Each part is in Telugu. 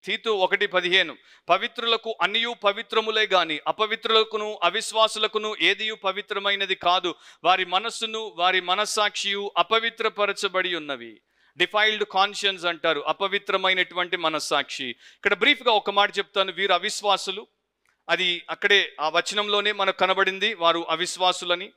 తీతు 1:15 పవిత్రులకు అన్నియు పవిత్రములే గాని అపవిత్రులకును అవిశ్వాసులకును ఏదియు పవిత్రమైనది కాదు. వారి మనస్సును వారి మనస్సాక్షియు అపవిత్రపరచబడి ఉన్నవి. డిఫైల్డ్ కాన్షియన్స్ అంటారు, అపవిత్రమైనటువంటి మనస్సాక్షి. ఇక్కడ బ్రీఫ్గా ఒక మాట చెప్తాను. వీరు అవిశ్వాసులు, అది అక్కడే ఆ వచనంలోనే మనకు కనబడింది, వారు అవిశ్వాసులని.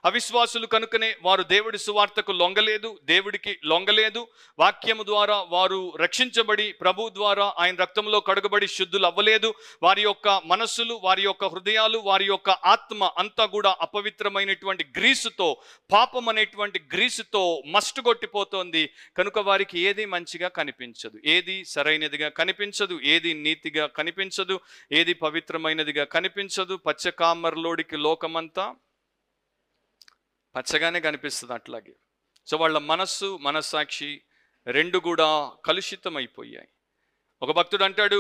అవిశ్వాసులు కనుకనే వారు దేవుడి సువార్తకు లొంగలేదు, దేవుడికి లొంగలేదు. వాక్యము ద్వారా వారు రక్షించబడి ప్రభు ద్వారా ఆయన రక్తంలో కడుగబడి శుద్ధులు అవ్వలేదు. వారి యొక్క మనస్సులు, వారి యొక్క హృదయాలు, వారి యొక్క ఆత్మ అంతా కూడా అపవిత్రమైనటువంటి గ్రీసుతో, పాపం అనేటువంటి గ్రీసుతో మస్టుగొట్టిపోతోంది. కనుక వారికి ఏది మంచిగా కనిపించదు, ఏది సరైనదిగా కనిపించదు, ఏది నీతిగా కనిపించదు, ఏది పవిత్రమైనదిగా కనిపించదు. పచ్చకామర్లోడికి లోకమంతా పచ్చగానే కనిపిస్తుంది అట్లాగే. సో వాళ్ళ మనస్సు మనస్సాక్షి రెండు కూడా కలుషితమైపోయాయి. ఒక భక్తుడు అంటాడు,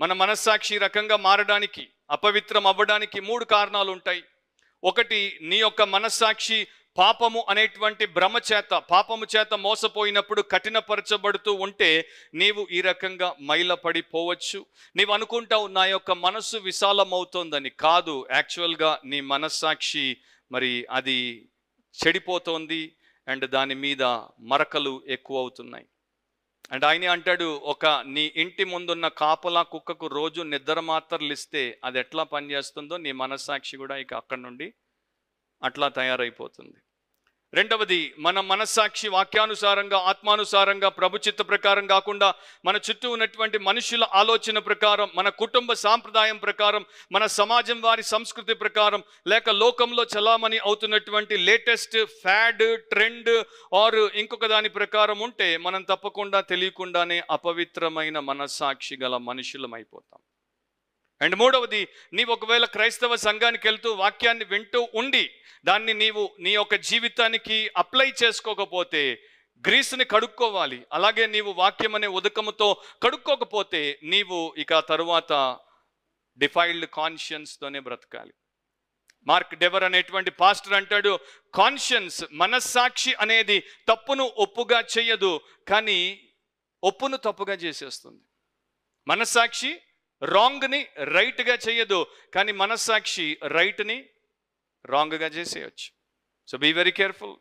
మన మనస్సాక్షి రకంగా మారడానికి, అపవిత్రం అవ్వడానికి 3 కారణాలు ఉంటాయి. ఒకటి, నీ యొక్క మనస్సాక్షి పాపము అనేటువంటి భ్రమ చేత, పాపము చేత మోసపోయినప్పుడు కఠినపరచబడుతూ ఉంటే నీవు ఈ రకంగా మైలపడిపోవచ్చు. నీవు అనుకుంటావు నా యొక్క మనస్సు విశాలమవుతోందని. కాదు, యాక్చువల్గా నీ మనస్సాక్షి మరి అది చెడిపోతోంది అండ్ దాని మీద మరకలు ఎక్కువ అవుతున్నాయి. అండ్ ఆయన అంటాడు, నీ ఇంటి ముందున్న కాపలా కుక్కకు రోజు నిద్ర మాత్రలు ఇస్తే అది ఎట్లా పనిచేస్తుందో నీ మనస్సాక్షి కూడా ఇక అక్కడి నుండి అట్లా తయారైపోతుంది. రెండవది, మన మనస్సాక్షి వాక్యానుసారంగా, ఆత్మానుసారంగా, ప్రభు చిత్త ప్రకారం కాకుండా మన చుట్టూ ఉన్నటువంటి మనుషుల ఆలోచన ప్రకారం, మన కుటుంబ సాంప్రదాయం ప్రకారం, మన సమాజం వారి సంస్కృతి ప్రకారం, లేక లోకంలో చలామణి అవుతున్నటువంటి లేటెస్ట్ ఫ్యాడ్, ట్రెండ్ ఆర్ ఇంకొక దాని ప్రకారం ఉంటే మనం తప్పకుండా తెలియకుండానే అపవిత్రమైన మనస్సాక్షి గల మనుషులం అయిపోతాం. అండ్ మూడవది, నీవు ఒకవేళ క్రైస్తవ సంఘానికి వెళ్తూ వాక్యాన్ని వింటూ ఉండి దాన్ని నీవు నీ యొక్క జీవితానికి అప్లై చేసుకోకపోతే, గ్రీసుని కడుక్కోవాలి. అలాగే నీవు వాక్యం అనే ఉదకముతో కడుక్కోకపోతే నీవు ఇక తరువాత డిఫైల్డ్ కాన్షియన్స్తోనే బ్రతకాలి. మార్క్ డెవర్ అనేటువంటి పాస్టర్ అంటాడు, కాన్షియన్స్, మనస్సాక్షి అనేది తప్పును ఒప్పుగా చెయ్యదు, కానీ ఒప్పును తప్పుగా చేసేస్తుంది. మనస్సాక్షి రాంగ్ని రైట్గా చేయదు, కానీ మనస్సాక్షి రైట్ని రాంగ్గా చేసేయచ్చు. So be very careful.